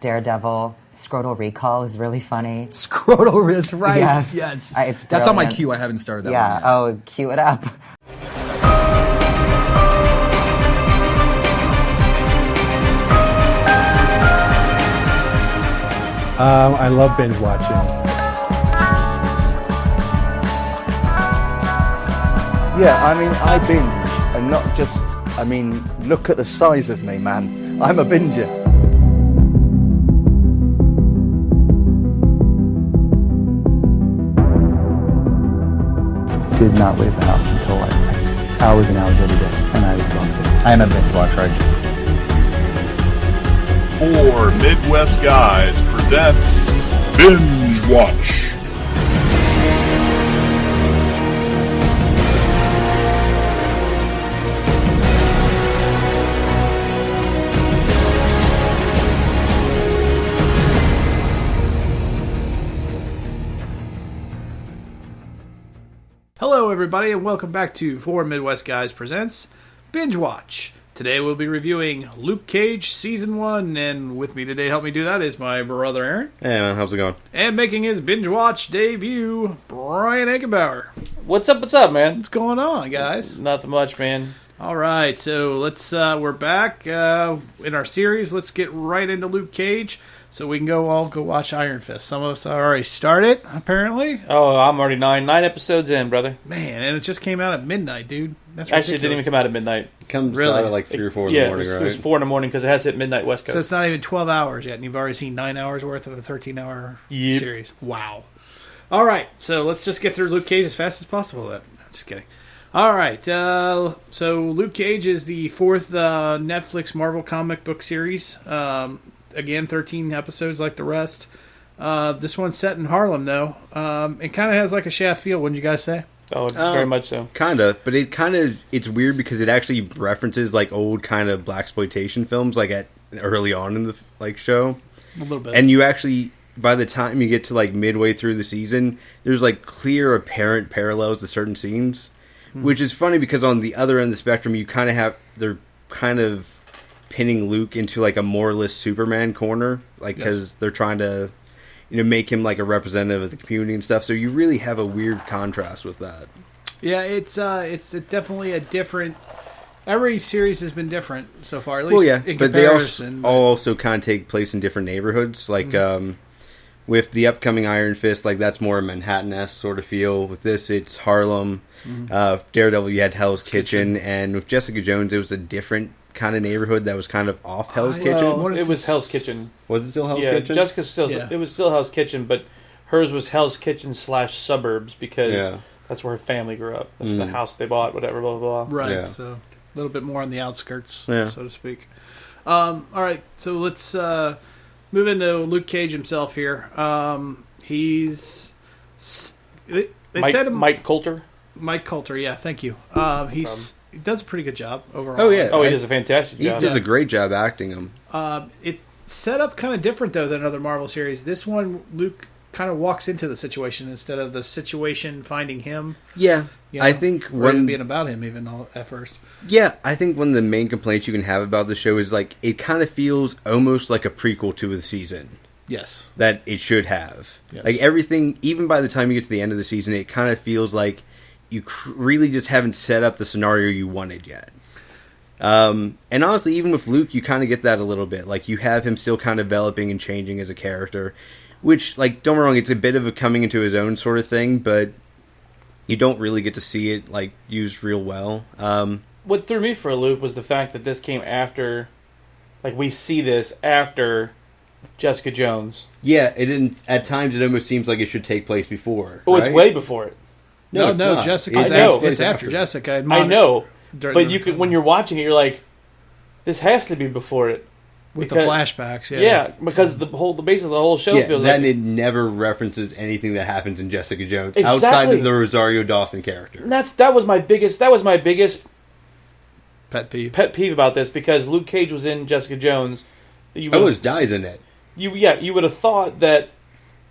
Daredevil. Scrotal Recall is really funny. Scrotal, that's right. Yes. It's that's on my queue. I haven't started that one yet. Oh, cue it up. I love binge watching. Yeah, I mean, I binge, and not just, look at the size of me, man. I'm a binger. Did not leave the house until like hours and hours every day, and I loved it. I am a binge watcher. Four Midwest Guys presents Binge Watch. Hello, everybody, and welcome back to Four Midwest Guys presents Binge Watch. Today we'll be reviewing Luke Cage Season 1, and with me today to help me do that is my brother Aaron. Hey man, how's it going? And making his Binge Watch debut, Brian Eichenbauer. What's up, man? What's going on, guys? Not much, man. All right, so we're back in our series. Let's get right into Luke Cage so we can go watch Iron Fist. Some of us already started, apparently. Oh, I'm already nine episodes in, brother. Man, and it just came out at midnight, dude. That's ridiculous. Actually, it didn't even come out at midnight. It comes Really? out at like 3 or 4 in the morning, right? It was 4 in the morning because it has hit midnight West Coast. So it's not even 12 hours yet, and you've already seen 9 hours worth of a 13-hour series. Wow. All right, so let's just get through Luke Cage as fast as possible then. I'm just kidding. All right, so Luke Cage is the 4th Netflix Marvel comic book series. Again, 13 episodes like the rest. This one's set in Harlem, though. It kind of has like a Shaft feel, wouldn't you guys say? Oh, very much so. Kind of, but it's weird because it actually references like old kind of blaxploitation films, like at early on in the show. A little bit. And you actually, by the time you get to like midway through the season, there's like clear apparent parallels to certain scenes, which is funny because on the other end of the spectrum, they're kind of pinning Luke into like a moralist Superman corner, like because they're trying to, make him like a representative of the community and stuff. So you really have a weird contrast with that. Yeah, it's definitely a different. Every series has been different so far. At least in but they comparison. also kind of take place in different neighborhoods. Like with the upcoming Iron Fist, like that's more a Manhattan-esque sort of feel. With this, it's Harlem. Daredevil, you had Hell's Kitchen, and with Jessica Jones, it was a different kind of neighborhood that was kind of off Hell's Kitchen. Well, it was Hell's Kitchen. Was it still Hell's Kitchen? Jessica's still. Yeah. It was still Hell's Kitchen, but hers was Hell's Kitchen / suburbs because that's where her family grew up. That's the house they bought. Whatever, blah blah blah. Right. Yeah. So a little bit more on the outskirts, so to speak. All right. So let's move into Luke Cage himself here. He's Mike Coulter. Mike Coulter. Yeah. Thank you. He does a pretty good job overall. Oh, yeah. Oh, he does a fantastic job. He does a great job acting him. It's set up kind of different, though, than other Marvel series. This one, Luke kind of walks into the situation instead of the situation finding him. Yeah. I think when being about him even at first. Yeah, I think one of the main complaints you can have about the show is like it kind of feels almost like a prequel to the season. Yes. That it should have. Yes. Like everything, even by the time you get to the end of the season, it kind of feels like you really just haven't set up the scenario you wanted yet. And honestly, even with Luke, you kind of get that a little bit. Like, you have him still kind of developing and changing as a character, which, like, don't get me wrong, it's a bit of a coming into his own sort of thing, but you don't really get to see it, like, used real well. What threw me for a loop was the fact that this came after, like, we see this after Jessica Jones. Yeah, it didn't. At times, it almost seems like it should take place before. Oh, right? It's way before it. No, Jessica's it's after Jessica. I know, but you could, when you're watching it, you're like, this has to be before it. With the flashbacks, yeah, because the base of the whole show feels then like it never references anything that happens in Jessica Jones outside of the Rosario Dawson character. And that was my biggest pet peeve about this, because Luke Cage was in Jessica Jones. Always dies in it. You would have thought that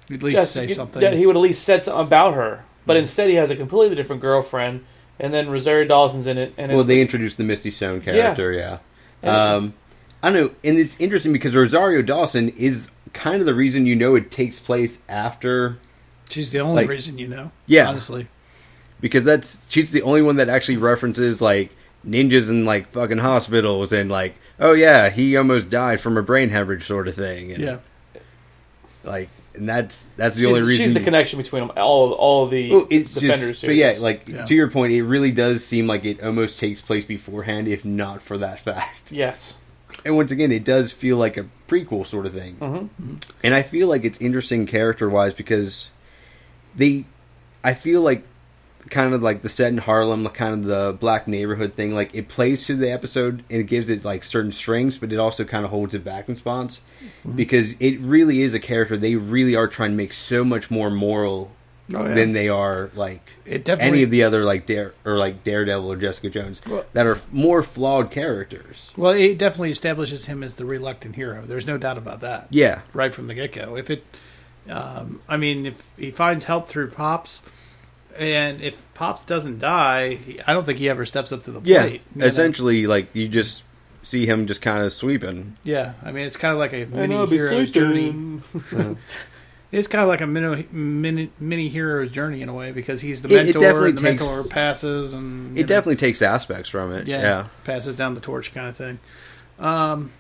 at least say something. That he would at least said something about her. But instead, he has a completely different girlfriend, and then Rosario Dawson's in it. And they introduced the Misty Stone character, yeah. I don't know, and it's interesting because Rosario Dawson is kind of the reason it takes place after. She's the only reason Yeah. honestly. Because she's the only one that actually references, like, ninjas in, like, fucking hospitals and, like, oh, yeah, he almost died from a brain hemorrhage sort of thing. And, yeah. Like, and that's the only reason. She's the connection between them, all the Defenders series. But yeah, like, to your point, it really does seem like it almost takes place beforehand, if not for that fact. Yes. And once again, it does feel like a prequel sort of thing. Mm-hmm. And I feel like it's interesting character-wise because I feel like kind of like the set in Harlem, kind of the black neighborhood thing, like it plays to the episode and it gives it like certain strengths, but it also kind of holds it back in spots because it really is a character they really are trying to make so much more moral than they are like any of the other like Daredevil or Jessica Jones that are more flawed characters. Well, it definitely establishes him as the reluctant hero. There's no doubt about that. Yeah, right from the get-go. If he finds help through Pops. And if Pops doesn't die, I don't think he ever steps up to the plate. Yeah, essentially, like, you just see him just kind of sweeping. Yeah, I mean, it's kind of like a mini hero's journey. It's kind of like a mini hero's journey in a way because he's the mentor, and the mentor passes. And it definitely takes aspects from it. Yeah, passes down the torch kind of thing. And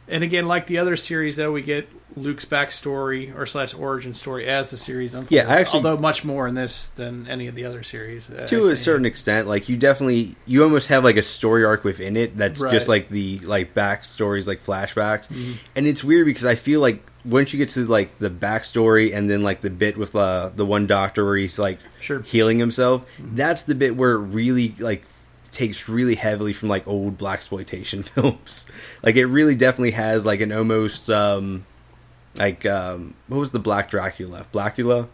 again, like the other series, though, we get Luke's backstory / origin story as the series unfolds. Yeah, although much more in this than any of the other series. To a certain extent, like you almost have like a story arc within it that's just like the like backstories, like flashbacks, and it's weird because I feel like once you get to like the backstory and then like the bit with the one doctor where he's like healing himself, that's the bit where it really like takes really heavily from like old blaxploitation films. Like it really definitely has like an almost what was the Black Dracula? Blackula?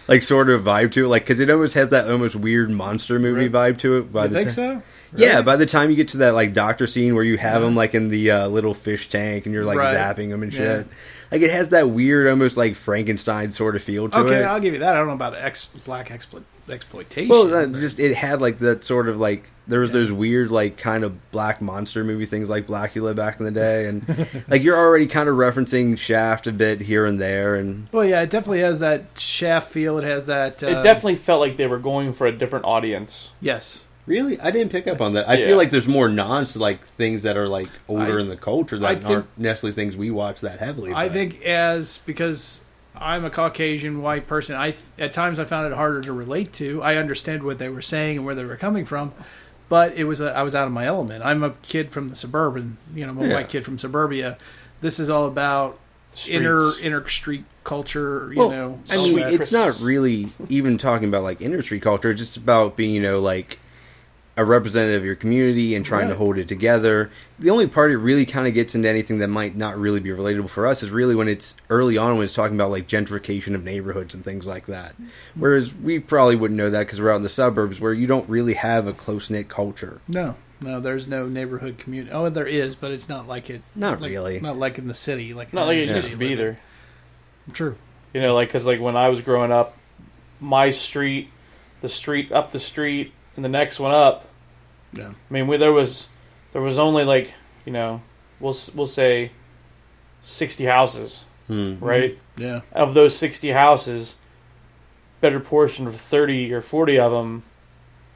Like sort of vibe to it, like because it almost has that almost weird monster movie vibe to it. You think so? Really? Yeah, by the time you get to that like doctor scene where you have him like in the little fish tank and you're like zapping him and shit, like it has that weird almost like Frankenstein sort of feel to it. Okay, I'll give you that. I don't know about black exploitation. Well, it had like that sort of like there was those weird like kind of black monster movie things like Blackula back in the day, and like you're already kind of referencing Shaft a bit here and there, and well, yeah, it definitely has that Shaft feel. It has that. It definitely felt like they were going for a different audience. Yes. Really? I didn't pick up on that. I feel like there's more nods to like things that are like older in the culture that aren't necessarily things we watch that heavily. I think because I'm a Caucasian white person, at times I found it harder to relate to. I understand what they were saying and where they were coming from, but I was out of my element. I'm a kid from the suburban, I'm a white kid from suburbia. This is all about inner street culture, I mean, it's not really even talking about like inner street culture. It's just about being, like a representative of your community and trying to hold it together. The only part it really kind of gets into anything that might not really be relatable for us is really when it's early on when it's talking about like gentrification of neighborhoods and things like that. Whereas we probably wouldn't know that because we're out in the suburbs where you don't really have a close-knit culture. No, there's no neighborhood community. Oh, there is, but it's not like it. Not really. Not like in the city. Not like it used to be either. True. Because like when I was growing up, my street, the street up the street, and the next one up. Yeah. I mean, there was only like we'll say 60 houses, right? Yeah. Of those 60 houses, better portion of 30 or 40 of them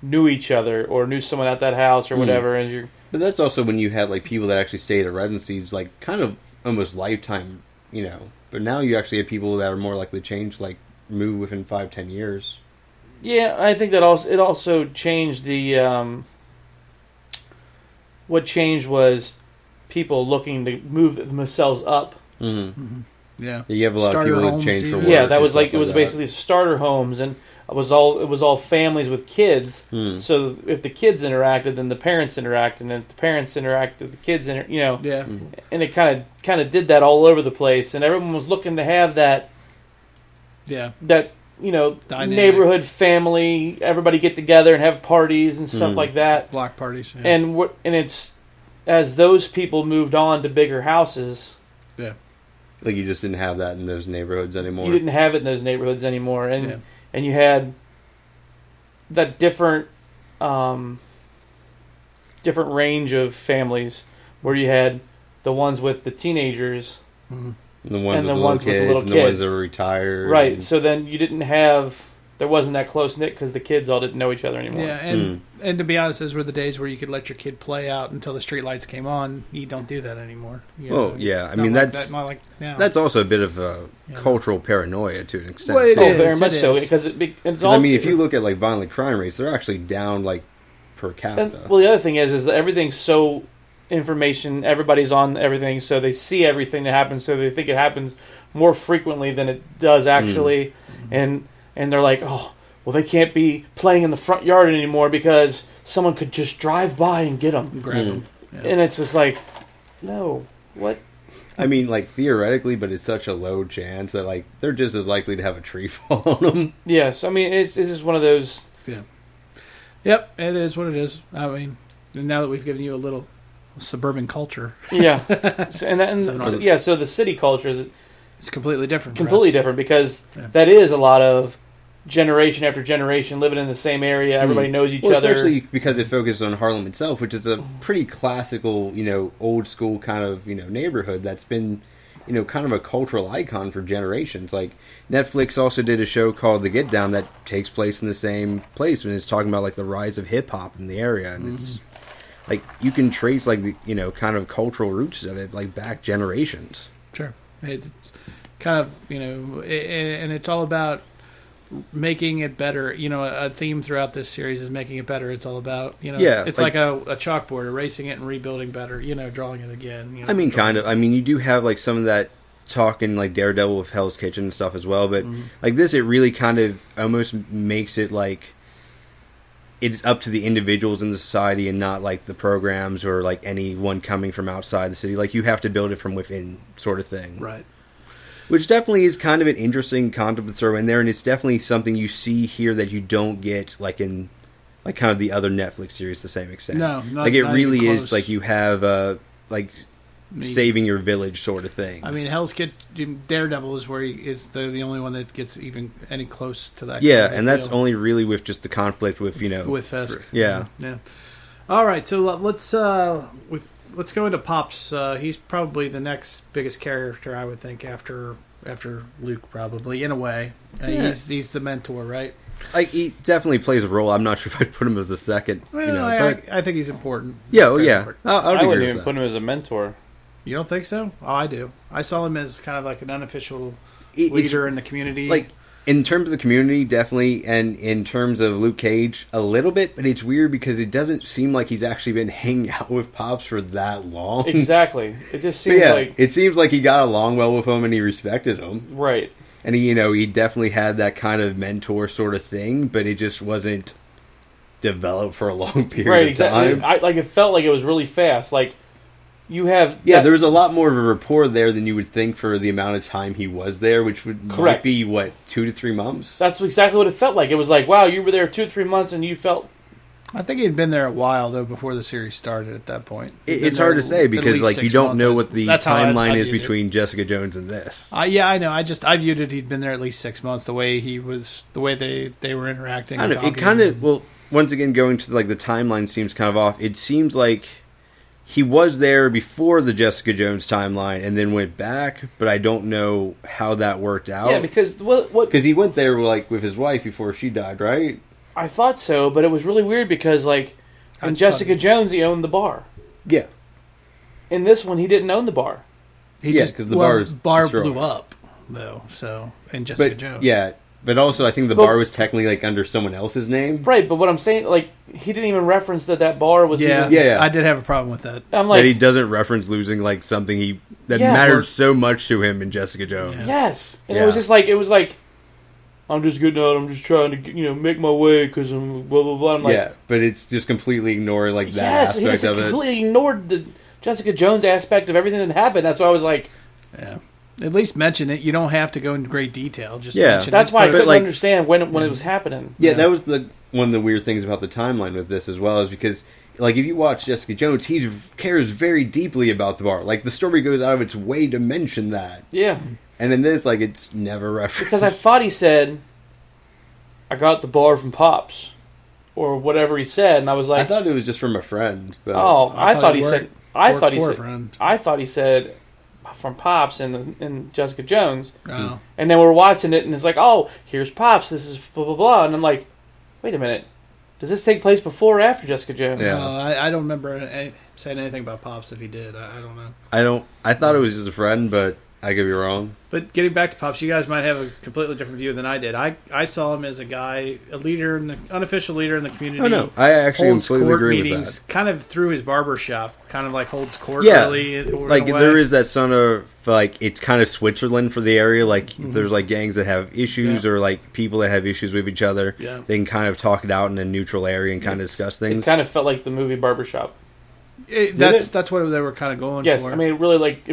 knew each other or knew someone at that house or whatever. But that's also when you had like people that actually stayed at residencies, like kind of almost lifetime, But now you actually have people that are more likely to change, like move within 5-10 years. Yeah, I think that it also changed the. What changed was people looking to move themselves up. Mm-hmm. Mm-hmm. Yeah, you have a lot starter of people that change for work. Yeah, that was like it was basically starter homes, and it was all families with kids. So if the kids interacted, then the parents interacted, and if the parents interacted, the kids Yeah, and it kind of did that all over the place, and everyone was looking to have that. Yeah, that. Dynamic. Neighborhood family, everybody get together and have parties and stuff like that. Block parties. Yeah. And it's as those people moved on to bigger houses. Yeah. Like you just didn't have that in those neighborhoods anymore. You didn't have it in those neighborhoods anymore, and you had that different range of families where you had the ones with the teenagers, And the ones, and with, the the ones with the kids, little and the ones kids. that were retired. right? and- So then you didn't have, there wasn't that close knit because the kids all didn't know each other anymore. Yeah, and to be honest, those were the days where you could let your kid play out until the street lights came on. You don't do that anymore. You Oh, know, yeah. I not mean, like that's that, not like now. that's also a bit of a cultural paranoia to an extent. Well, it too. Oh, is, very it much so is. because it's 'Cause, all. I mean, if you look at like violent crime rates, they're actually down like per and, capita. well, the other thing is that everything's so information. Everybody's on everything, so they see everything that happens. So they think it happens more frequently than it does actually, and they're like, oh, well, they can't be playing in the front yard anymore because someone could just drive by and get them. Grab 'em. And it's just like, no, what? I mean, like theoretically, but it's such a low chance that like they're just as likely to have a tree fall on them. Yes, I mean it's just one of those. Yeah. Yep, it is what it is. I mean, now that we've given you a little suburban culture, Yeah, so, so the city culture is it's completely different. for completely us. different because Yeah. that is a lot of generation after generation living in the same area. Everybody knows each Well, other. especially because it focuses on Harlem itself, which is a pretty classical, old school kind of, neighborhood that's been, kind of a cultural icon for generations. Like Netflix also did a show called The Get Down that takes place in the same place, and it's talking about like the rise of hip hop in the area, and it's like you can trace like the kind of cultural roots of it like back generations. Sure. It's kind of, and it's all about making it better. A theme throughout this series is making it better. It's all about, Yeah, it's like a chalkboard, erasing it and rebuilding better, drawing it again. I mean, kind of. I mean, you do have like some of that talk in like Daredevil with Hell's Kitchen and stuff as well, but like this, it really kind of almost makes it like it's up to the individuals in the society and not like the programs or like anyone coming from outside the city. Like you have to build it from within, sort of thing. Right. Which definitely is kind of an interesting concept to throw in there, and it's definitely something you see here that you don't get like in like kind of the other Netflix series to the same extent. No, like it not really even is close. like you have like saving your village sort of thing. I mean, Hell's Kitchen, Daredevil is where he is the only one that gets even any close to that. Yeah, kind of and that's deal. only really with just the conflict with with Fisk. Yeah. Yeah. All right, so let's go into Pops. He's probably the next biggest character, I would think, after Luke, probably in a way. Yeah. He's the mentor, right? Like he definitely plays a role. I'm not sure if I'd put him as the second. Well, I think he's important. Yeah, oh Very yeah, important. I would I agree wouldn't with even that. put him as a mentor. You don't think so? Oh, I do. I saw him as kind of like an unofficial It's- leader in the community. Like in terms of the community, definitely, and in terms of Luke Cage, a little bit. But it's weird because it doesn't seem like he's actually been hanging out with Pops for that long. Exactly. It just But seems yeah, like it seems like he got along well with him and he respected him. right. And he definitely had that kind of mentor sort of thing, but it just wasn't developed for a long period Right, of exactly. time. It felt like it was really fast. Like you have Yeah, there was a lot more of a rapport there than you would think for the amount of time he was there, which might Correct. be, 2 to 3 months? That's exactly what it felt like. It was like, wow, you were there 2 or 3 months, and you felt I think he'd been there a while though before the series started. At that point, He'd been It's there hard to say at because least like you 6 don't months. know what the That's how timeline I is viewed it. between Jessica Jones and this. Yeah, I know. I viewed it. He'd been there at least 6 months. The way they were interacting. I and don't know. It talking. kind of, well, once again, going to like the timeline seems kind of off. It seems like he was there before the Jessica Jones timeline and then went back, but I don't know how that worked out. yeah. Because what Because he went there like with his wife before she died, right? I thought so, but it was really weird because like in Jessica Jones he owned the bar. Yeah. In this one he didn't own the bar. He because the bar is bar destroyed. blew up though. So and Jessica But Jones. yeah, but also I think the But- bar was technically like under someone else's name. Right, but what I'm saying, like he didn't even reference that bar was. Yeah, even, Yeah. I did have a problem with that. I'm That like, he doesn't reference losing like something that Yes. mattered so much to him in Jessica Jones. Yeah. yes, and Yeah. it was like. I'm just getting out. I'm just trying to, make my way because I'm blah blah blah. I'm like, Yeah, but it's just completely ignoring like that yes, he aspect just of it. completely ignored the Jessica Jones aspect of everything that happened. That's why I was like, Yeah, at least mention it. You don't have to go into great detail. Just Yeah. mention that's it. why I But- couldn't like- understand when it was happening. Yeah, Yeah. that was one of the weird things about the timeline with this as well, is because like if you watch Jessica Jones, he cares very deeply about the bar. Like the story goes out of its way to mention that, Yeah, and in this, like it's never referenced. because I thought he said, "I got the bar from Pops," or whatever he said, and I was I like, thought it was just from a friend. But "Oh, I thought he worked. said." I Fork thought he for a said. friend. I thought he said from Pops in Jessica Jones. Oh. And then we're watching it, and it's like, oh, here's Pops. This is blah blah blah. And I'm like, wait a minute. Does this take place before or after Jessica Jones? Yeah. I don't remember saying anything about Pops. If he did, I don't know. I thought it was just a friend, but I could be wrong. But getting back to Pops, you guys might have a completely different view than I did. I saw him as a guy, a leader, unofficial leader in the community. Oh no, I actually holds completely court agree meetings, with that. kind of through his barber shop, kind of like holds court. Yeah, really, in a like way. there is that sort of like it's kind of Switzerland for the area. Like if there's like gangs that have issues or like people that have issues with each other, they can kind of talk it out in a neutral area and kind of discuss things. It kind of felt like the movie Barbershop. That's what they were kind of going for. Yes, I mean, really, like,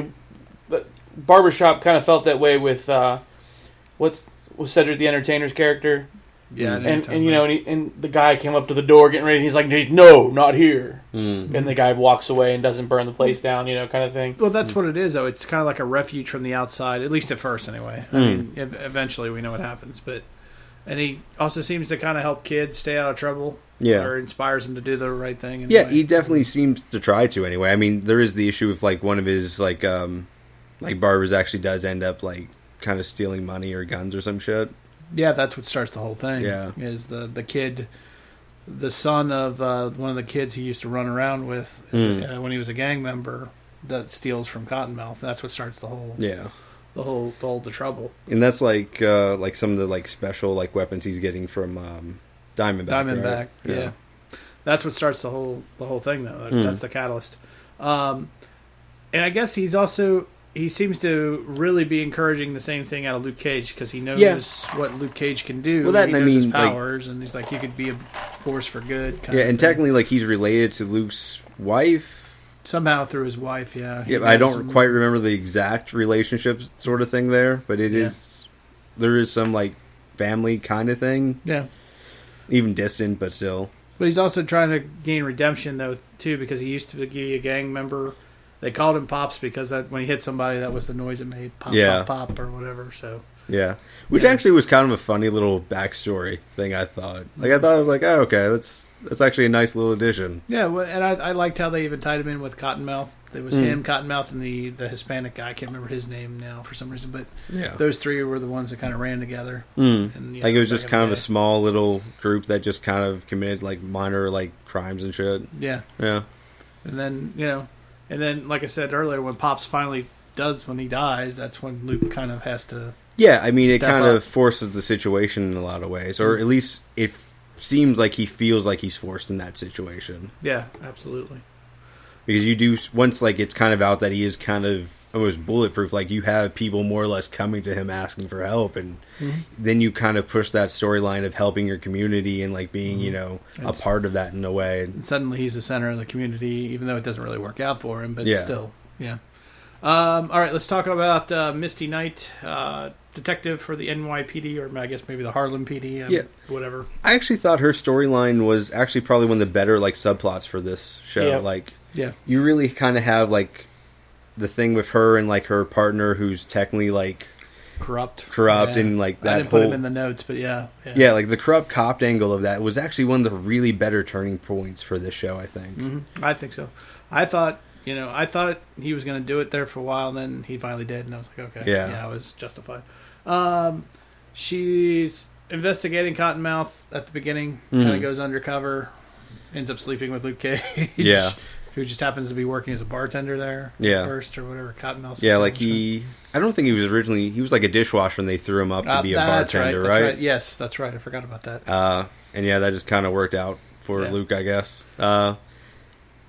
Barbershop kind of felt that way with, was Cedric the Entertainer's character? Yeah, and you know, and the guy came up to the door getting ready, and he's like, no, not here. And the guy walks away and doesn't burn the place down, you know, kind of thing. Well, that's what it is, though. It's kind of like a refuge from the outside, at least at first, anyway. I mean, eventually we know what happens, and he also seems to kind of help kids stay out of trouble. Yeah. Or inspires them to do the right thing. Yeah, he definitely seems to try to anyway. I mean, there is the issue with like one of his like barbers actually does end up like kind of stealing money or guns or some shit. Yeah, that's what starts the whole thing. Yeah. Is the kid, the son of one of the kids he used to run around with when he was a gang member that steals from Cottonmouth. That's what starts the whole the trouble. And that's like some of the like special like weapons he's getting from Diamondback. Right? Yeah. That's what starts the whole thing, though. That's the catalyst. And I guess he seems to really be encouraging the same thing out of Luke Cage because he knows what Luke Cage can do. Well, that he and knows I his mean, powers, and he's like, you could be a force for good. Yeah, and technically, like he's related to Luke's wife somehow through his wife. Yeah. Yeah, I don't quite remember the exact relationship sort of thing there, but there is some like family kind of thing. Yeah. Even distant, but still. But he's also trying to gain redemption, though, too, because he used to be a gang member. They called him Pops because when he hit somebody, that was the noise it made. Pop, pop, pop, or whatever. So yeah. Which actually was kind of a funny little backstory thing, I thought. Like, I thought, I was like, oh, okay, that's actually a nice little addition. Yeah, well, and I liked how they even tied him in with Cottonmouth. It was him, Cottonmouth, and the Hispanic guy. I can't remember his name now for some reason, but those three were the ones that kind of ran together. And, like it was just kind of a small little group that just kind of committed like minor like crimes and shit. Yeah. Yeah. And then like I said earlier, when Pops finally when he dies, that's when Luke kind of has to. Yeah, I mean, it kind up. of forces the situation in a lot of ways, or at least it seems like he feels like he's forced in that situation. Yeah, absolutely. Because you do, once like it's kind of out that he is kind of almost bulletproof, like you have people more or less coming to him asking for help, and then you kind of push that storyline of helping your community and like being, you know, a part of that in a way. And suddenly he's the center of the community, even though it doesn't really work out for him, but still, yeah. All right, let's talk about Misty Knight, detective for the NYPD, or I guess maybe the Harlem PD, whatever. I actually thought her storyline was actually probably one of the better like subplots for this show. Yeah. Like, you really kind of have like the thing with her and like her partner who's technically like corrupt and like that I didn't put him in the notes, but yeah, like the corrupt cop angle of that was actually one of the really better turning points for this show, I think. I think so. I thought he was going to do it there for a while, and then he finally did, and I was like, okay, I was justified. She's investigating Cottonmouth at the beginning, kind of goes undercover, ends up sleeping with Luke Cage, who just happens to be working as a bartender there first, or whatever. Cottonmouth. Yeah, like I don't think he was like a dishwasher, and they threw him up to be a bartender, right? Yes, that's right. I forgot about that. And that just kind of worked out for Luke, I guess.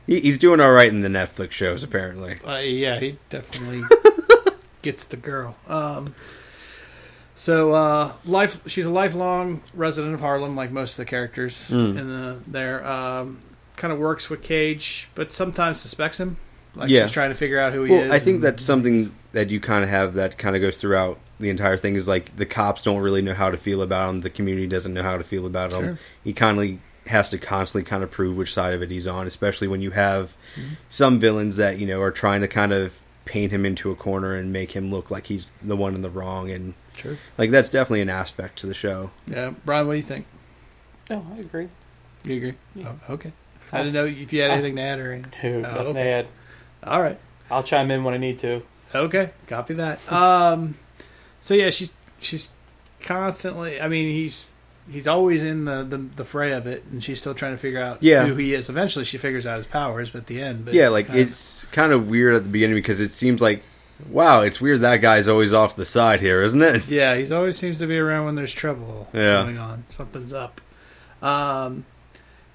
He's doing all right in the Netflix shows, apparently. He definitely gets the girl. She's a lifelong resident of Harlem, like most of the characters in there. Kind of works with Cage, but sometimes suspects him. Like she's trying to figure out who he is. I think that's something that you kind of have that kind of goes throughout the entire thing, is like the cops don't really know how to feel about him. The community doesn't know how to feel about him. He kind of has to constantly kind of prove which side of it he's on, especially when you have some villains that, you know, are trying to kind of paint him into a corner and make him look like he's the one in the wrong. And like that's definitely an aspect to the show. Yeah. Brian, what do you think? Oh, I agree. You agree? Yeah. Oh, okay. I didn't know if you had anything to add or anything. Nothing to add. All right. I'll chime in when I need to. Okay, copy that. So yeah, she's constantly. I mean, he's always in the fray of it, and she's still trying to figure out who he is. Eventually, she figures out his powers, but at the end, yeah, like it's kind of weird at the beginning because it seems like, wow, it's weird that guy's always off the side here, isn't it? Yeah, he's always seems to be around when there's trouble going on. Something's up.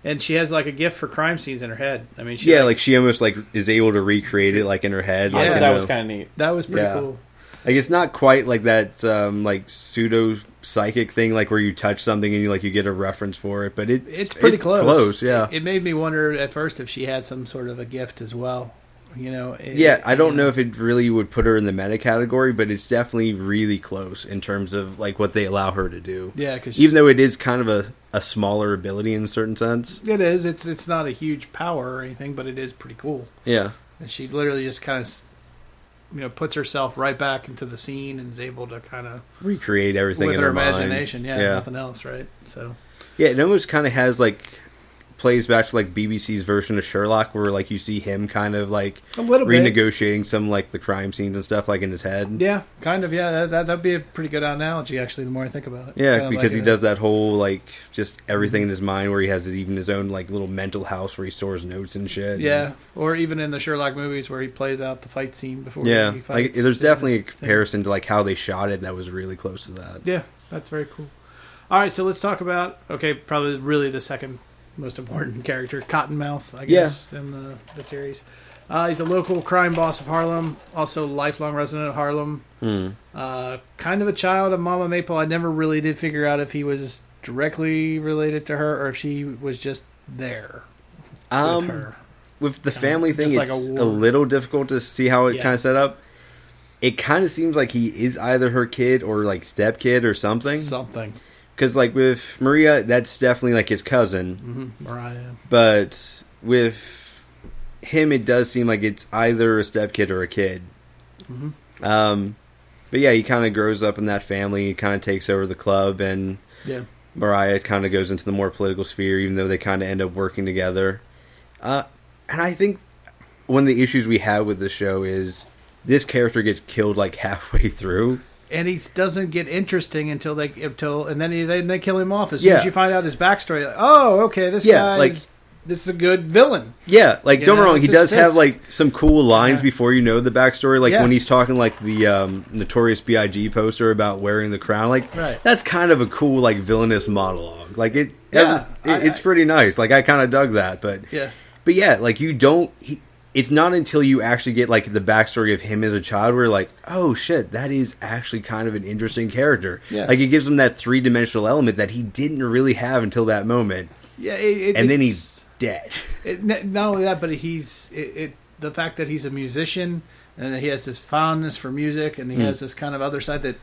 And she has like a gift for crime scenes in her head. I mean, she almost like is able to recreate it like in her head. Yeah, like, that was kind of neat. That was pretty cool. Like it's not quite like that like pseudo psychic thing like where you touch something and you get a reference for it, but it's pretty close. Yeah, it made me wonder at first if she had some sort of a gift as well. I don't know if it really would put her in the meta category, but it's definitely really close in terms of like what they allow her to do. Yeah, because even though it is kind of a smaller ability in a certain sense, it is. It's not a huge power or anything, but it is pretty cool. Yeah, and she literally just kind of puts herself right back into the scene and is able to kind of recreate everything with in her mind. imagination. Yeah, nothing else, right? So yeah, it almost kind of has like. Plays back to like BBC's version of Sherlock, where like you see him kind of like a little renegotiating some like the crime scenes and stuff like in his head. Yeah, kind of. Yeah, that'd be a pretty good analogy actually. The more I think about it. Yeah, kind because he does that whole like just everything in his mind, where he has even his own like little mental house where he stores notes and shit. Yeah, or even in the Sherlock movies where he plays out the fight scene before. Yeah, he fights. like there's definitely a comparison to like how they shot it that was really close to that. Yeah, that's very cool. All right, so let's talk about probably really the second most important character, Cottonmouth, I guess, in the series. He's a local crime boss of Harlem, also lifelong resident of Harlem. Kind of a child of Mama Maple. I never really did figure out if he was directly related to her or if she was just there with her. With the family thing, like it's a little difficult to see how it kind of set up. It kind of seems like he is either her kid or like stepkid or something. Because, like, with Maria, that's definitely, like, his cousin. Mm-hmm. Mariah. But with him, it does seem like it's either a stepkid or a kid. Mm-hmm. But, yeah, he kind of grows up in that family. He kind of takes over the club. And Mariah kind of goes into the more political sphere, even though they kind of end up working together. And I think one of the issues we have with the show is this character gets killed, like, halfway through. And he doesn't get interesting until they kill him off. As soon as you find out his backstory, like, oh, okay, this guy, this is a good villain. Yeah, like don't get me wrong, he does have like some cool lines before you know the backstory. Like when he's talking like the Notorious B.I.G. poster about wearing the crown. Like that's kind of a cool like villainous monologue. Like it's pretty nice. Like I kind of dug that, but like you don't. It's not until you actually get, like, the backstory of him as a child where you're like, oh, shit, that is actually kind of an interesting character. Yeah. Like, it gives him that three-dimensional element that he didn't really have until that moment. Yeah, and then he's dead. Not only that, but the fact that he's a musician and that he has this fondness for music and he has this kind of other side that...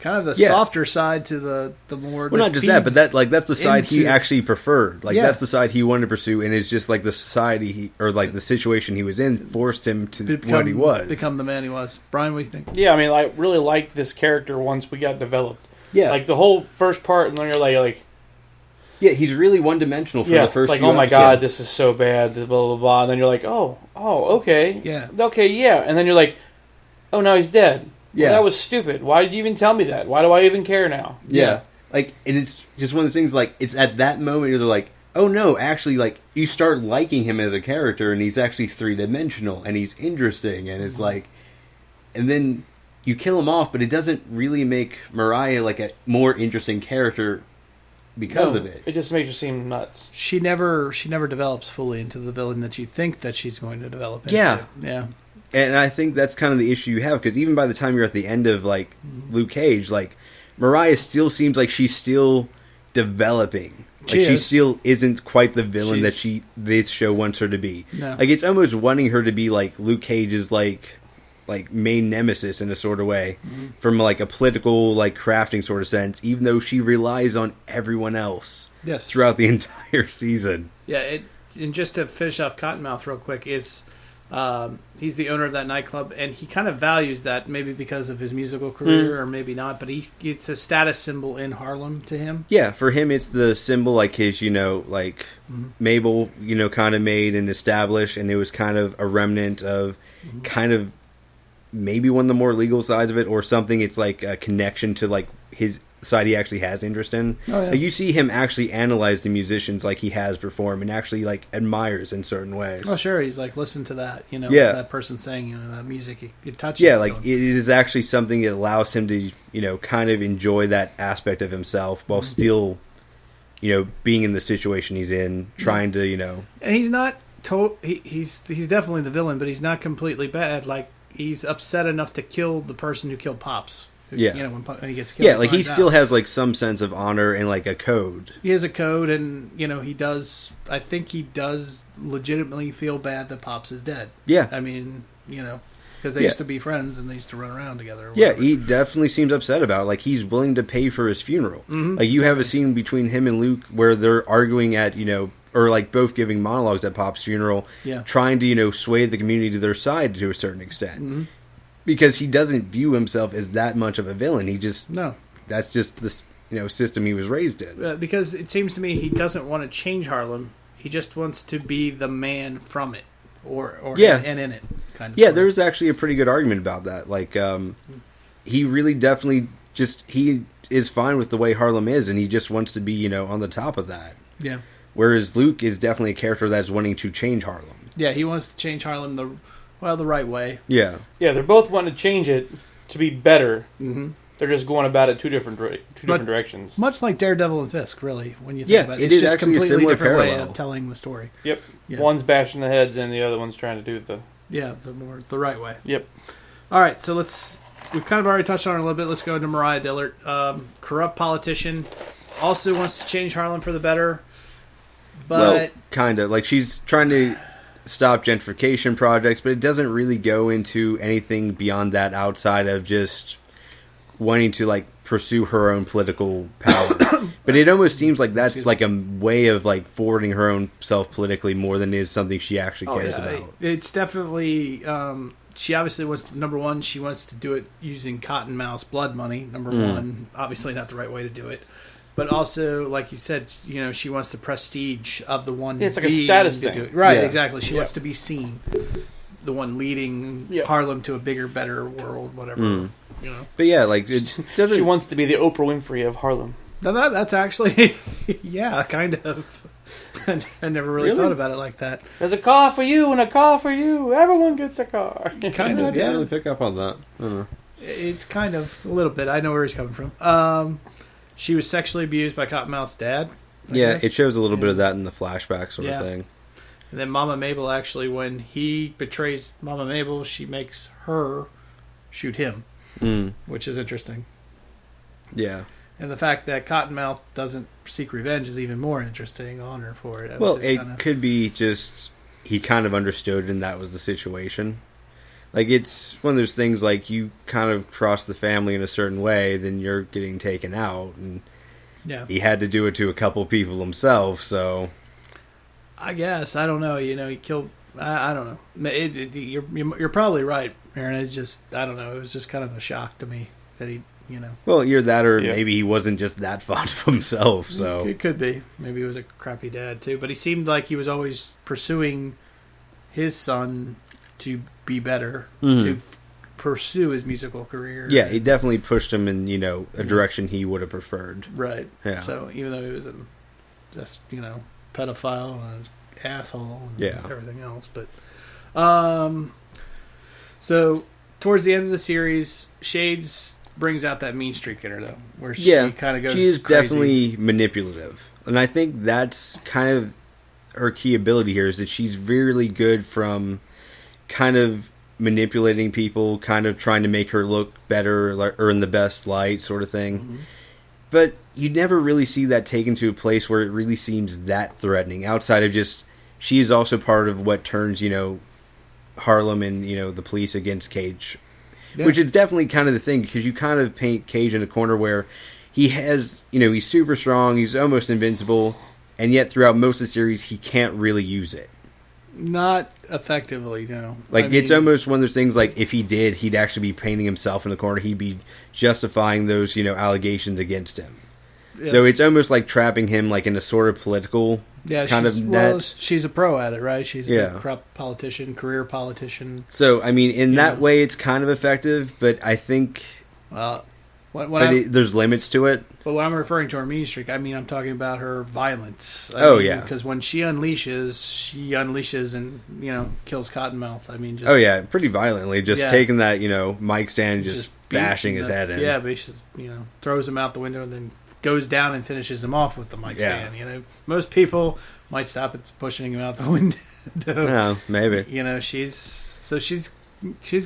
Kind of the softer side to the more... Well, not just that, but that's the side he actually preferred. Like, that's the side he wanted to pursue, and it's just like the society, or like the situation he was in, forced him to what he was. Become the man he was. Brian, what do you think? Yeah, I mean, I really liked this character once we got developed. Yeah. Like, the whole first part, and then you're like... Yeah, he's really one-dimensional for the first like, few oh my episodes. God, this is so bad, blah, blah, blah. And then you're like, oh, okay. Yeah. Okay, yeah. And then you're like, oh, now he's dead. Yeah, well, that was stupid. Why did you even tell me that? Why do I even care now? Yeah. Like, and it's just one of those things, like, it's at that moment you're like, oh no, actually, like, you start liking him as a character, and he's actually three-dimensional, and he's interesting, and it's like, and then you kill him off, but it doesn't really make Mariah, like, a more interesting character because of it. It just makes her seem nuts. She never develops fully into the villain that you think that she's going to develop into. Yeah. And I think that's kind of the issue you have, because even by the time you're at the end of, like, Luke Cage, like, Mariah still seems like she's still developing. Like, she still isn't quite the villain that this show wants her to be. No. Like, it's almost wanting her to be, like, Luke Cage's, like main nemesis in a sort of way, from, like, a political, like, crafting sort of sense, even though she relies on everyone else throughout the entire season. Yeah, and just to finish off Cottonmouth real quick, he's the owner of that nightclub, and he kind of values that, maybe because of his musical career, or maybe not, but it's a status symbol in Harlem to him. Yeah, for him it's the symbol, like his, Mabel, kind of made and established, and it was kind of a remnant of kind of maybe one of the more legal sides of it, or something. It's like a connection to like his side he actually has interest in. Oh, yeah. Like you see him actually analyze the musicians like he has performed and actually like admires in certain ways. Oh, sure. He's like, listen to that. You know, Yeah. that person saying, you know, that music, it touches. Yeah, like to him. it is actually something that allows him to, you know, kind of enjoy that aspect of himself while still, you know, being in the situation he's in, trying to, you know. And he's not he's definitely the villain, but he's not completely bad. Like, he's upset enough to kill the person who killed Pops. Yeah. You know, when he gets killed. Yeah, like he finds still out. has like some sense of honor and like a code. He has a code, and you know he does. I think he does legitimately feel bad that Pops is dead. Yeah. I mean, you know, because they used to be friends and they used to run around together. Or Yeah, whatever. he definitely seems upset about it. Like he's willing to pay for his funeral. Like you have a scene between him and Luke where they're arguing at, you know, or like both giving monologues at Pop's funeral, Yeah. trying to, you know, sway the community to their side to a certain extent. Because he doesn't view himself as that much of a villain. He just No, that's just this, you know, system he was raised in. because it seems to me he doesn't want to change Harlem. He just wants to be the man from it, or Yeah. and in it, kind of. Yeah, sort of. there's actually a pretty good argument about that. Like, he really definitely just he is fine with the way Harlem is, and he just wants to be, you know, on the top of that. Yeah. Whereas Luke is definitely a character that's wanting to change Harlem. Yeah, he wants to change Harlem the right way. Yeah. Yeah, they're both wanting to change it to be better. Mm-hmm. They're just going about it two different directions. Much like Daredevil and Fisk, really, when you think Yeah, about it it. It's is just a actually a completely similar different way parallel. of telling the story. Yep. Yeah. One's bashing the heads and the other one's trying to do the... Yeah, the right way. Yep. All right, so we've kind of already touched on it a little bit. Let's go into Mariah Dillard. Corrupt politician, also wants to change Harlem for the better, but Well, kind of. Like, she's trying to stop gentrification projects, but it doesn't really go into anything beyond that outside of just wanting to, like, pursue her own political power. But it almost seems like that's, like, a way of, like, forwarding her own self politically more than it is something she actually cares about. It's definitely... she obviously wants, number one, she wants to do it using Cottonmouth's blood money, number one. Obviously not the right way to do it. But also, like you said, you know, she wants the prestige of the one. Yeah, it's like a being status to thing. do it. Right, Yeah. exactly. She wants to be seen. The one leading Yeah. Harlem to a bigger, better world, whatever. You know. But yeah, like, it doesn't... She wants to be the Oprah Winfrey of Harlem. Now that's actually, yeah, kind of. I never really thought about it like that. There's a car for you and a car for you. Everyone gets a car. Kind I of, didn't yeah. really pick up on that. I don't know. It's kind of a little bit. I know where he's coming from. She was sexually abused by Cottonmouth's dad. I Yeah, guess. it shows a little bit of that in the flashback sort Yeah. of thing. And then Mama Mabel, actually, when he betrays Mama Mabel, she makes her shoot him, which is interesting. Yeah. And the fact that Cottonmouth doesn't seek revenge is even more interesting on her for it. Well, it could be just he kind of understood and that was the situation. Like, it's one of those things, like, you kind of cross the family in a certain way, then you're getting taken out, and yeah. he had to do it to a couple people himself, so... I guess. I don't know. You know, he killed... I don't know. You're probably right, Aaron. It's just... I don't know. It was just kind of a shock to me that he, you know... Well, either that or Yeah. maybe he wasn't just that fond of himself, so... It could be. Maybe he was a crappy dad, too. But he seemed like he was always pursuing his son to be better, to pursue his musical career. Yeah, he definitely pushed him in, you know, a direction he would have preferred. Right. Yeah. So even though he was just, you know, pedophile and an asshole and Yeah. everything else. But so towards the end of the series, Shades brings out that mean streak in her, though, where she kind of goes she is crazy. definitely manipulative. And I think that's kind of her key ability here, is that she's really good from kind of manipulating people, kind of trying to make her look better or in the best light sort of thing. But you never really see that taken to a place where it really seems that threatening, outside of just she is also part of what turns, you know, Harlem and, you know, the police against Cage. Yeah. Which is definitely kind of the thing, because you kind of paint Cage in a corner where he has, you know, he's super strong, he's almost invincible, and yet throughout most of the series he can't really use it. Not effectively, no. Like, I it's mean, almost one of those things, like, if he did, he'd actually be painting himself in the corner. He'd be justifying those, you know, allegations against him. yeah. So it's almost like trapping him, like, in a sort of political Yeah, kind of net. She's a pro at it, right? She's Yeah. a corrupt politician, career politician. So, I mean, in that way, it's kind of effective, but I think Well, there's limits to it. but when I'm referring to her mean streak, I mean I'm talking about her violence. Because when she unleashes and kills Cottonmouth. I mean, just, Pretty violently, just taking that mic stand and just bashing his head in. Yeah, but she throws him out the window and then goes down and finishes him off with the mic stand. Most people might stop at pushing him out the window. No, maybe. She's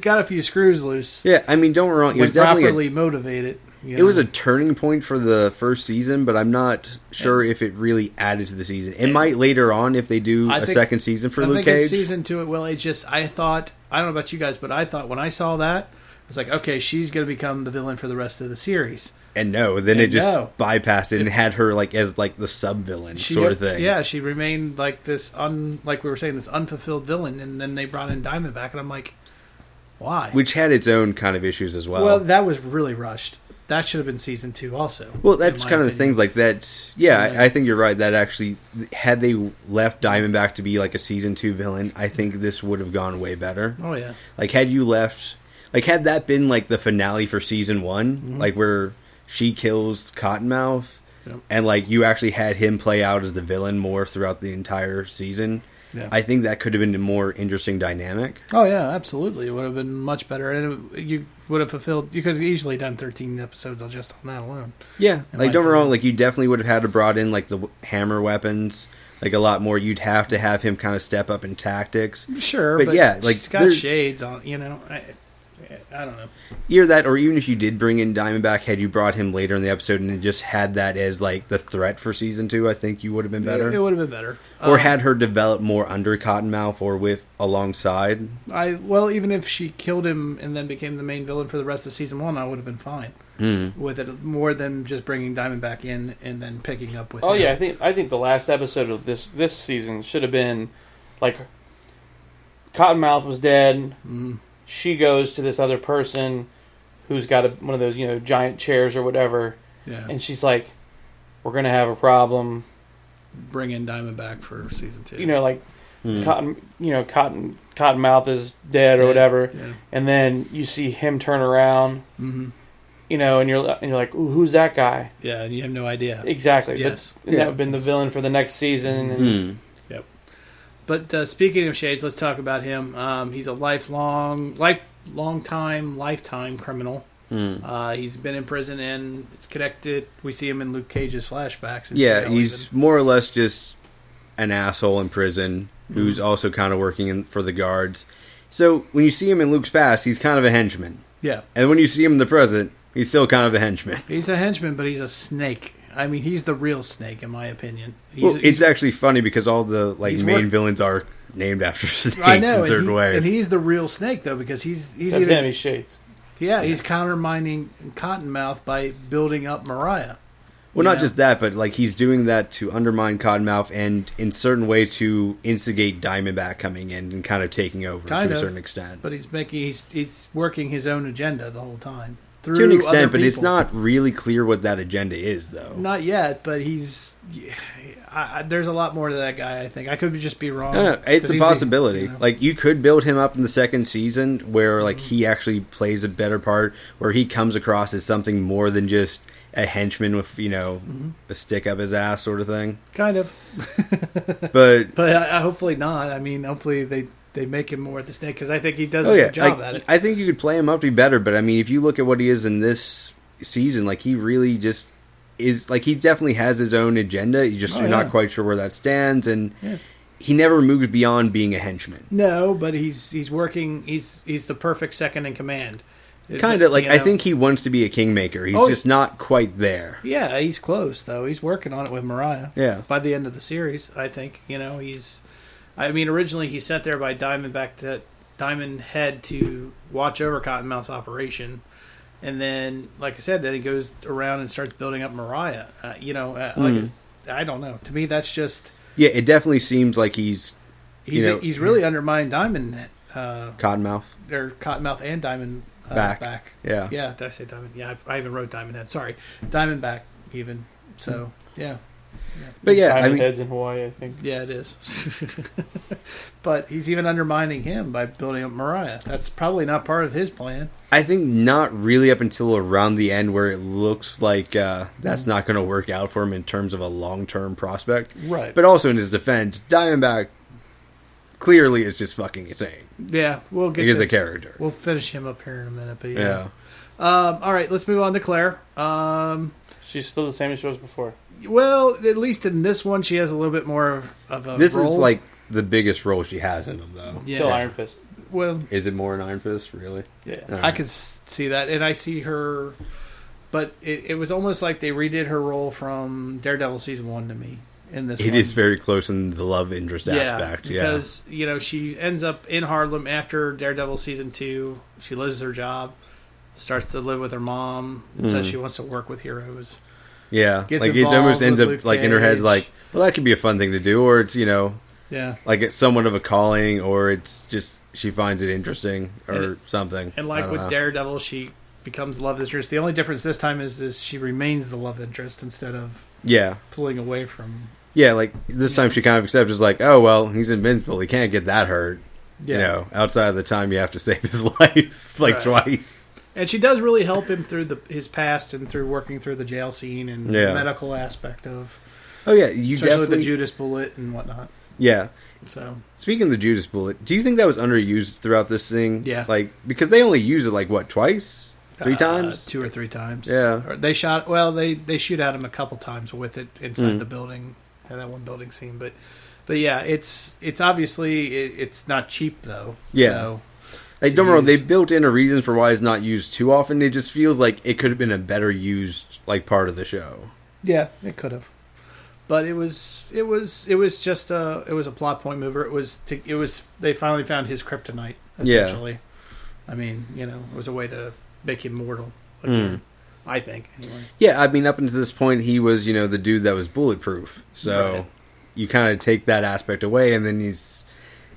got a few screws loose. Yeah, I mean, don't get me wrong. It was properly definitely motivated. It was a turning point for the first season, but I'm not sure if it really added to the season. It might later on if they do a second season for Luke Cage. Season 2 it will. It just I don't know about you guys, but I thought when I saw that, it's like, okay, she's going to become the villain for the rest of the series. And it just bypassed it and had her as the sub-villain sort of thing. Yeah, she remained like this, like we were saying, this unfulfilled villain, and then they brought in Diamondback, and I'm like, why? Which had its own kind of issues as well. Well, that was really rushed. That should have been season 2 also. Well, that's kind of the things like that. Yeah, I think you're right. That actually, had they left Diamondback to be like a season 2 villain, I think this would have gone way better. Oh, yeah. Had that been like the finale for season 1, like where she kills Cottonmouth, and you actually had him play out as the villain more throughout the entire season. Yeah. I think that could have been a more interesting dynamic. Oh yeah, absolutely. It would have been much better, and you would have fulfilled. You could have easily done 13 episodes just on that alone. Yeah, don't get me wrong. You definitely would have had to brought in the hammer weapons, a lot more. You'd have to have him kind of step up in tactics. Sure, but yeah, he's got shades on. I don't know. Either that, or even if you did bring in Diamondback, had you brought him later in the episode and just had that as the threat for season 2, I think you would have been better. It would have been better. Or had her develop more under Cottonmouth or alongside. Even if she killed him and then became the main villain for the rest of season 1, I would have been fine with it, more than just bringing Diamondback in and then picking up with. Yeah, I think the last episode of this season should have been Cottonmouth was dead. She goes to this other person who's got one of those, giant chairs or whatever. Yeah. And she's like, we're going to have a problem. Bring in Diamondback for season 2. Cottonmouth is dead or whatever. Yeah. And then you see him turn around, and you're like, ooh, who's that guy? Yeah, and you have no idea. Exactly. Yes. That would have been the villain for the next season. And, Yep. But speaking of shades, let's talk about him. He's a lifetime criminal. He's been in prison and it's connected. We see him in Luke Cage's flashbacks. Yeah, he's more or less just an asshole in prison who's also kind of working for the guards. So when you see him in Luke's past, he's kind of a henchman. Yeah. And when you see him in the present, he's still kind of a henchman. He's a henchman, but he's a snake. I mean, he's the real snake, in my opinion. It's actually funny because all the main villains are named after snakes in certain ways. And he's the real snake, though, because he's either shades. Yeah, he's countermining Cottonmouth by building up Mariah. Well, not just that, but he's doing that to undermine Cottonmouth and in certain way to instigate Diamondback coming in and kind of taking over to a certain extent. But he's working his own agenda the whole time. To an extent, but it's not really clear what that agenda is, though. Not yet, but there's a lot more to that guy, I think. I could just be wrong. No, it's a possibility. You could build him up in the second season where, he actually plays a better part, where he comes across as something more than just a henchman with, a stick up his ass sort of thing. Kind of. but hopefully not. I mean, hopefully they make him more at the snake, because I think he does a good job at it. I think you could play him up to be better, but I mean, if you look at what he is in this season, he really just is, he definitely has his own agenda. You're not quite sure where that stands, and he never moves beyond being a henchman. No, but he's working. He's the perfect second in command. Kind of I think he wants to be a kingmaker. He's just not quite there. Yeah, he's close though. He's working on it with Mariah. Yeah. By the end of the series, I think he's. I mean, originally he's sent there by Diamond Head to watch over Cottonmouth's operation, and then, like I said, then he goes around and starts building up Mariah. I don't know. To me, that's just. Yeah, it definitely seems like he's really undermined Cottonmouth and Diamond. Back. Yeah. Yeah, did I say Diamond? Yeah, I even wrote Diamond Head. Sorry. Diamondback, even. So, yeah. But yeah, I Diamond mean, Heads in Hawaii, I think. Yeah, it is. But he's even undermining him by building up Mariah. That's probably not part of his plan. I think not really up until around the end where it looks like that's not going to work out for him in terms of a long-term prospect. Right. But also in his defense, Diamondback clearly is just fucking insane. Yeah, we'll get He is to- a character. We'll finish him up here in a minute. But Yeah. all right, let's move on to Claire. She's still the same as she was before. Well, at least in this one, she has a little bit more of a This role. is like the biggest role she has in him, though. Yeah. Still Iron Fist. Well, Is it more an Iron Fist, really? yeah, All right. I could see that, and I see her. But it was almost like they redid her role from Daredevil season 1 to me in this. It one. is very close in the love interest aspect. Yeah. Because she ends up in Harlem after Daredevil season 2. She loses her job, starts to live with her mom, and says she wants to work with heroes. Yeah. Gets Like, it almost involved ends with up, Luke like, in her head, Cage. like, well, that could be a fun thing to do, or it's, Yeah. like it's somewhat of a calling, or it's just she finds it interesting, or something. And I like don't with know. Daredevil, she becomes the love interest. The only difference this time is she remains the love interest instead of Yeah. pulling away from. Yeah, like, this time she kind of accepts, it's like, oh, well, he's invincible, he can't get that hurt. Outside of the time you have to save his life, like, Right. twice. And she does really help him through his past and through working through the jail scene and Yeah. the medical aspect of, Oh, yeah, you especially with definitely... the Judas bullet and whatnot. Yeah. So Speaking of the Judas bullet, do you think that was underused throughout this thing? Yeah. Like, because they only use it, like, what, twice? 3 times? 2 or 3 times. Yeah. Or they shot. Well, they shoot at him a couple times with it inside the building, and that one building scene. But yeah, it's obviously it's not cheap though. Yeah. So, Like, don't get me wrong, they use. built in a reason for why it's not used too often. It just feels like it could have been a better used, like, part of the show. Yeah, it could have. But it was just a plot point mover. They finally found his kryptonite essentially. I mean, it was a way to make him mortal again, I think anyway. Yeah, I mean, up until this point, he was, the dude that was bulletproof. So Right. you kind of take that aspect away, and then he's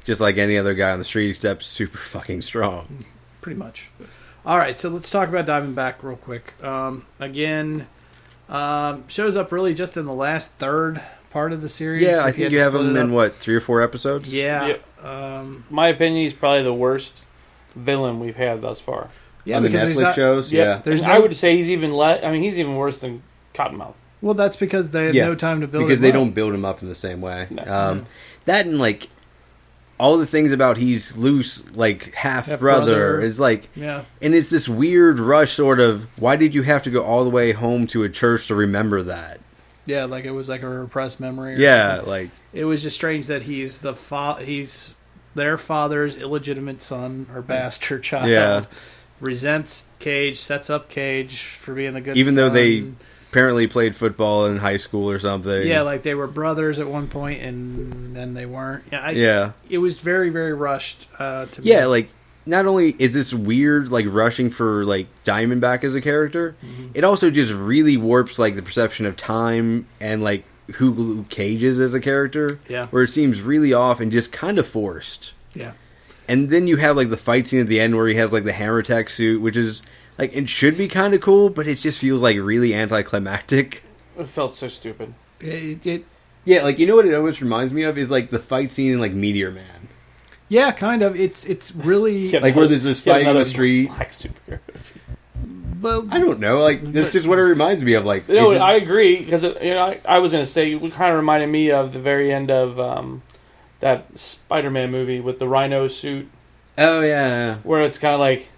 just like any other guy on the street, except super fucking strong. Pretty much. All right, so let's talk about Diamondback real quick. Again, shows up really just in the last third part of the series. Yeah, I if think had you to have split him it in, up. what, 3 or 4 episodes? Yeah. My opinion, he's probably the worst villain we've had thus far. Yeah, on the because Netflix he's not, shows? Yeah. There's And no, I would say he's even less. I mean, he's even worse than Cottonmouth. well, that's because they had Yeah, no time to build because him they up. don't build him up in the same way. No. That and, like, all the things about he's loose, like, half-brother Half-brother. is, like... Yeah. And it's this weird rush, sort of, why did you have to go all the way home to a church to remember that? Yeah, like it was like a repressed memory. Or Yeah, something. like... It was just strange that he's he's their father's illegitimate son or bastard child. Yeah. Resents Cage, sets up Cage for being the good Even though son. they apparently played football in high school or something. Yeah, like they were brothers at one point and then they weren't. Yeah, Yeah. It was very, very rushed to me. Yeah, like, not only is this weird, like, rushing for, like, Diamondback as a character, it also just really warps, like, the perception of time and, like, who Luke Cage is as a character. Yeah. Where it seems really off and just kind of forced. Yeah. And then you have, like, the fight scene at the end where he has, like, the hammer tech suit, which is, like, it should be kind of cool, but it just feels, like, really anticlimactic. It felt so stupid. Yeah, like, you know what it almost reminds me of? Is, like, the fight scene in, like, Meteor Man. Yeah, kind of. It's really... Yeah. Like, where there's just Yet fighting on the another street. Black superhero. Well, I don't know, like, that's just what it reminds me of, like... No, it's just- I agree because I was going to say it kind of reminded me of the very end of that Spider-Man movie with the rhino suit, Oh, yeah. where it's kind of like,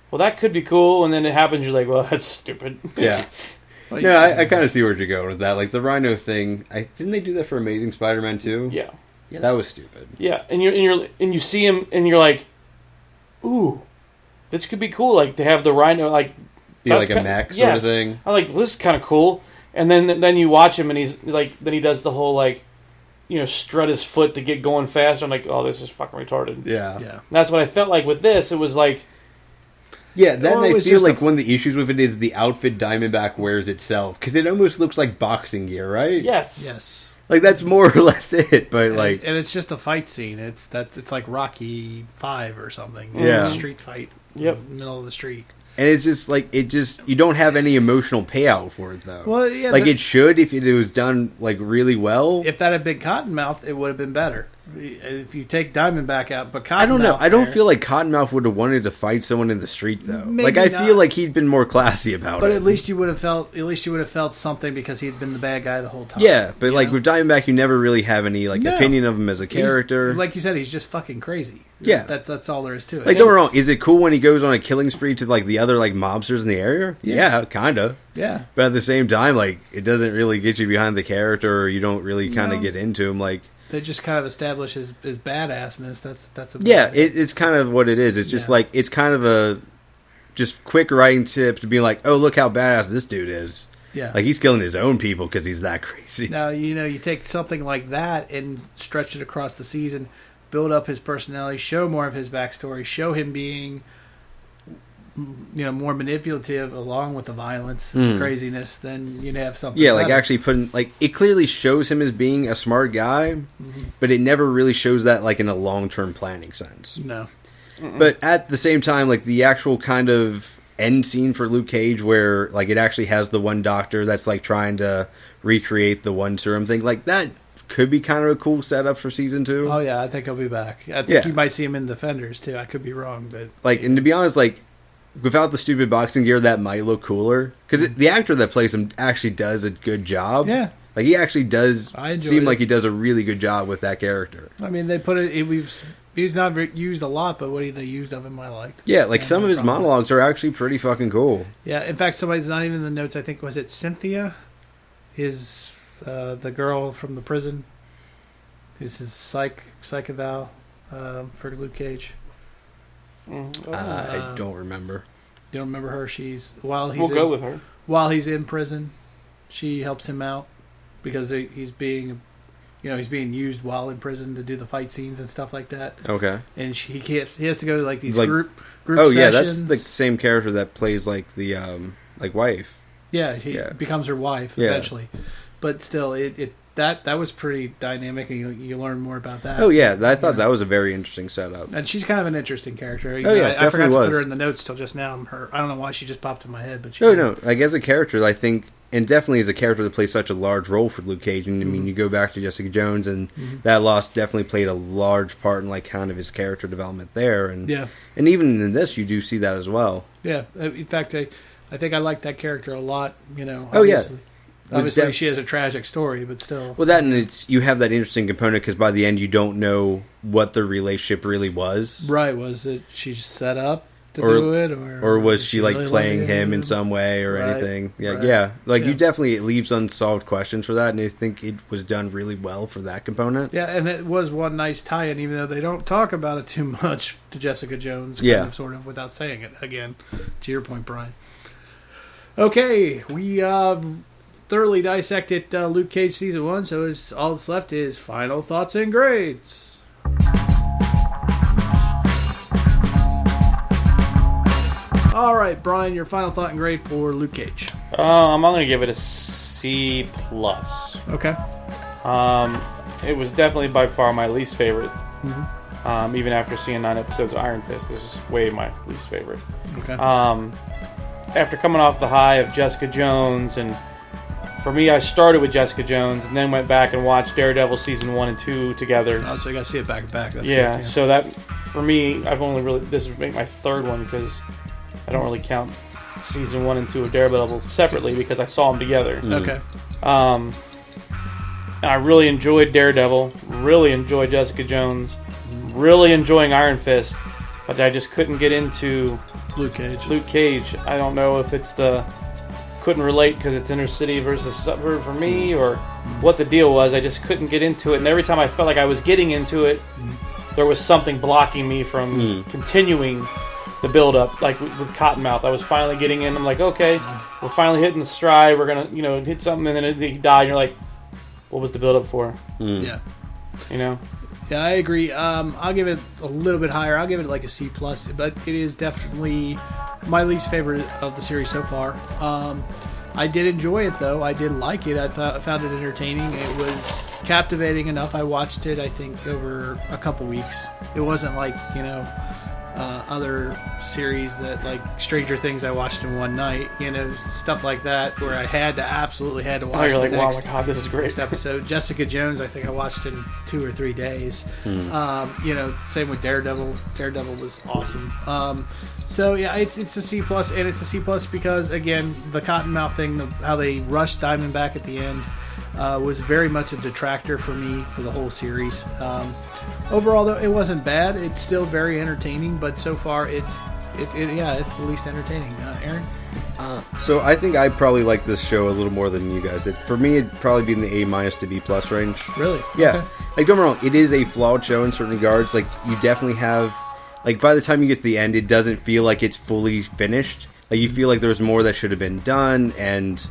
well, that could be cool, and then it happens, you're like, well, that's stupid. Yeah. well, No, I kind of see where you're going with that. Like, the Rhino thing, didn't they do that for Amazing Spider-Man 2? Yeah, Yeah, that was stupid. yeah, and you see him, and you're like, ooh, this could be cool, like to have the rhino like Be that's like a kind- mech sort yes. of thing. I'm like, well, this is kind of cool, and then you watch him, and he's like, then he does the whole like, strut his foot to get going faster. I'm like, oh, this is fucking retarded. Yeah. yeah. And that's what I felt like with this. It was like, Yeah, then Well, it I was feel just like one of the issues with it is the outfit Diamondback wears itself. Because it almost looks like boxing gear, right? yes, Yes. Like, that's more or less it, but like... And it's just a fight scene. It's like Rocky 5 or something. Yeah. A street fight. Yep. In the middle of the street. And it's just like you don't have any emotional payout for it though. Well, yeah, like it should if it was done like really well. If that had been Cottonmouth, it would have been better. If you take Diamondback out, but Cottonmouth, I don't know. I don't feel like Cottonmouth would have wanted to fight someone in the street though. Maybe I not. feel like he'd been more classy about it. But at least you would have felt something because he'd been the bad guy the whole time. Yeah, but like with Diamondback, you never really have any opinion of him as a character. Like you said, he's just fucking crazy. Yeah, that's all there is to it. Like, don't get me wrong. Is it cool when he goes on a killing spree to like the other like mobsters in the area? Yeah, kind of. Yeah, but at the same time, like it doesn't really get you behind the character, or you don't really kind of get into him. Like they just kind of establish his badassness. That's it's kind of what it is. It's just like it's kind of a just quick writing tip to be like, oh, look how badass this dude is. Yeah, like he's killing his own people because he's that crazy. Now you take something like that and stretch it across the season, build up his personality, show more of his backstory, show him being more manipulative along with the violence and craziness, then you'd have something like better. actually putting like it clearly shows him as being a smart guy, but it never really shows that like in a long-term planning sense. No. But at the same time, like the actual kind of end scene for Luke Cage where like it actually has the one doctor that's like trying to recreate the one serum thing, like that could be kind of a cool setup for season 2. Oh yeah, I think he'll be back. I think you might see him in Defenders too. I could be wrong, but like, and to be honest, like without the stupid boxing gear, that might look cooler because the actor that plays him actually does a good job. Yeah, like he actually does seem like he does a really good job with that character. I mean, they put it. He's not used a lot, but what they used of him, I liked. Yeah, like some of his monologues are actually pretty fucking cool. Yeah, in fact, somebody's not even in the notes. I think was it Cynthia, the girl from the prison, who's his psych eval for Luke Cage. I don't remember. You don't remember her? We'll go with her. While he's in prison, she helps him out because he's being used while in prison to do the fight scenes and stuff like that. Okay. And he has to go to like these group oh, sessions. Yeah, that's the same character that plays like the wife. Yeah, he becomes her wife eventually. But still, that was pretty dynamic, and you learn more about that. Oh yeah, I thought that was a very interesting setup. And she's kind of an interesting character. I forgot to put her in the notes till just now. I don't know why she just popped in my head, but no, like as a character, I think, and definitely as a character that plays such a large role for Luke Cage. And I mean, you go back to Jessica Jones, and that loss definitely played a large part in like kind of his character development there. And and even in this, you do see that as well. Yeah, in fact, I think I like that character a lot. Oh yeah. Obviously, she has a tragic story, but still. Well, that and you have that interesting component because by the end, you don't know what the relationship really was. Right? Was it she set up to do it, or was she like really playing him in some way or anything? Yeah. Like you definitely it leaves unsolved questions for that, and I think it was done really well for that component. Yeah, and it was one nice tie-in, even though they don't talk about it too much to Jessica Jones. Kind of, sort of, without saying it again. To your point, Brian. Okay, we thoroughly dissected Luke Cage Season 1, so all that's left is final thoughts and grades. All right, Brian, your final thought and grade for Luke Cage. I'm going to give it a C+. Okay. It was definitely by far my least favorite. Even after seeing 9 episodes of Iron Fist, this is way my least favorite. Okay. After coming off the high of Jessica Jones, and for me, I started with Jessica Jones and then went back and watched Daredevil Season 1 and 2 together. Oh, so you got to see it back to back. That's yeah, good, so that, for me, this would make my third one because I don't really count Season 1 and 2 of Daredevil separately because I saw them together. Okay. And I really enjoyed Daredevil, really enjoyed Jessica Jones, really enjoying Iron Fist, but I just couldn't get into Luke Cage. I don't know if it's couldn't relate because it's inner city versus suburb for me, or what the deal was. I just couldn't get into it, and every time I felt like I was getting into it, there was something blocking me from continuing the build-up. Like with Cottonmouth, I was finally getting in. I'm like, okay, we're finally hitting the stride. We're gonna, hit something, and then he died. And you're like, what was the build-up for? Yeah, Yeah, I agree. I'll give it a little bit higher. I'll give it like a C+, but it is definitely my least favorite of the series so far. I did enjoy it, though. I did like it. I found it entertaining. It was captivating enough. I watched it, I think, over a couple weeks. It wasn't like, other series that, like Stranger Things, I watched in one night. Stuff like that where I absolutely had to watch. Oh, you're like, wow, next, my God, this is great. Next episode. Jessica Jones, I think I watched in 2 or 3 days. Same with Daredevil. Daredevil was awesome. So yeah, it's a C+, and it's a C+ because again, the Cottonmouth thing, how they rushed Diamondback at the end, was very much a detractor for me for the whole series. Overall, though, it wasn't bad. It's still very entertaining, but so far it's the least entertaining. Aaron? So I think I probably like this show a little more than you guys. For me, it'd probably be in the A- to B+ range. Really? Yeah. Okay. Like, don't get me wrong, it is a flawed show in certain regards. Like, you definitely have... Like, by the time you get to the end, it doesn't feel like it's fully finished. Like, you feel like there's more that should have been done, and...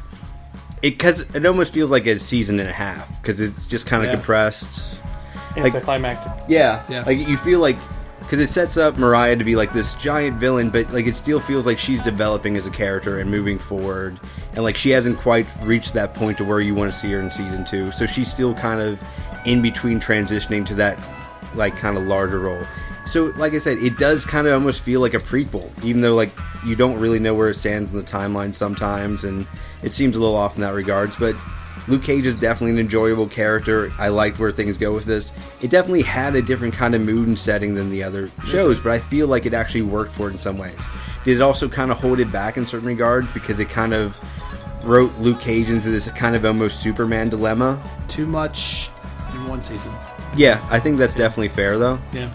Because it almost feels like a season and a half, because it's just kind of compressed. Anticlimactic. Yeah. Yeah. Like, you feel like... Because it sets up Mariah to be like this giant villain, but like it still feels like she's developing as a character and moving forward, and like she hasn't quite reached that point to where you want to see her in season 2. So she's still kind of in between transitioning to that like kind of larger role. So like I said, it does kind of almost feel like a prequel, even though like you don't really know where it stands in the timeline sometimes, and it seems a little off in that regards. But Luke Cage is definitely an enjoyable character. I liked where things go with this. It definitely had a different kind of mood and setting than the other shows, but I feel like it actually worked for it in some ways. Did it also kind of hold it back in certain regards because it kind of wrote Luke Cage into this kind of almost Superman dilemma? Too much in one season. Yeah, I think that's definitely fair though. Yeah.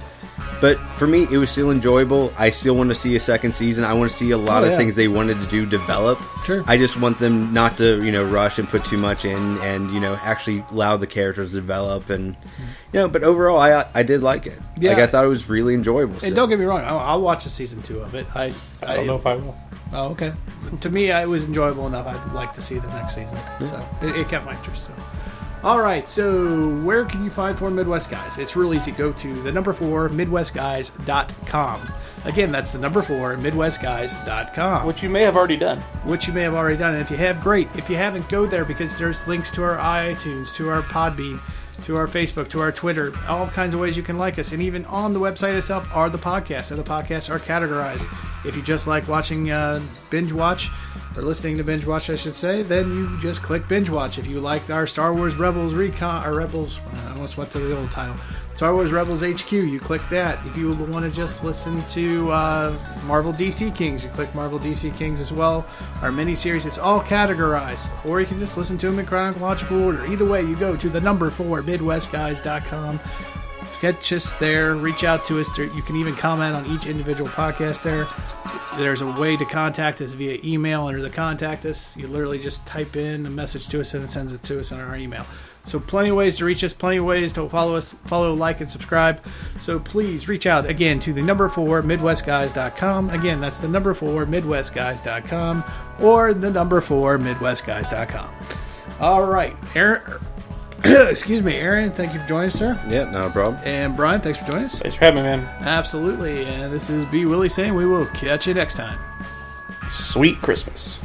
But for me, it was still enjoyable. I still want to see a second season. I want to see a lot of things they wanted to do develop. Sure. I just want them not to, rush and put too much in, and actually allow the characters to develop. And but overall, I did like it. Yeah. Like I thought it was really enjoyable. And don't get me wrong, I'll watch a season 2 of it. I don't know if I will. Oh, okay. To me, it was enjoyable enough. I'd like to see the next season. So it kept my interest. So. All right, so where can you find 4 Midwest Guys? It's real easy. Go to the number 4 MidwestGuys.com. Again, that's the number 4 MidwestGuys.com. Which you may have already done. And if you have, great. If you haven't, go there because there's links to our iTunes, to our Podbean, to our Facebook, to our Twitter, all kinds of ways you can like us. And even on the website itself are the podcasts. And the podcasts are categorized. If you just like watching Binge Watch, or listening to Binge Watch, I should say, then you just click Binge Watch. If you liked our Star Wars Rebels Recon, or Rebels, I almost went to the old title, Star Wars Rebels HQ, you click that. If you want to just listen to Marvel DC Kings, you click Marvel DC Kings as well. Our miniseries, it's all categorized. Or you can just listen to them in chronological order. Either way, you go to the number 4 MidwestGuys.com. Catch us there, reach out to us. You can even comment on each individual podcast there. There's a way to contact us via email under the contact us. You literally just type in a message to us and it sends it to us on our email. So plenty of ways to reach us, plenty of ways to follow us, like, and subscribe. So please reach out again to the number 4 MidwestGuys.com. Again, that's the number 4 MidwestGuys.com or the number 4 MidwestGuys.com. All right, Aaron. Excuse me, Aaron. Thank you for joining us, sir. Yeah, not a problem. And Brian, thanks for joining us. Thanks for having me, man. Absolutely. And this is B. Willie saying we will catch you next time. Sweet Christmas.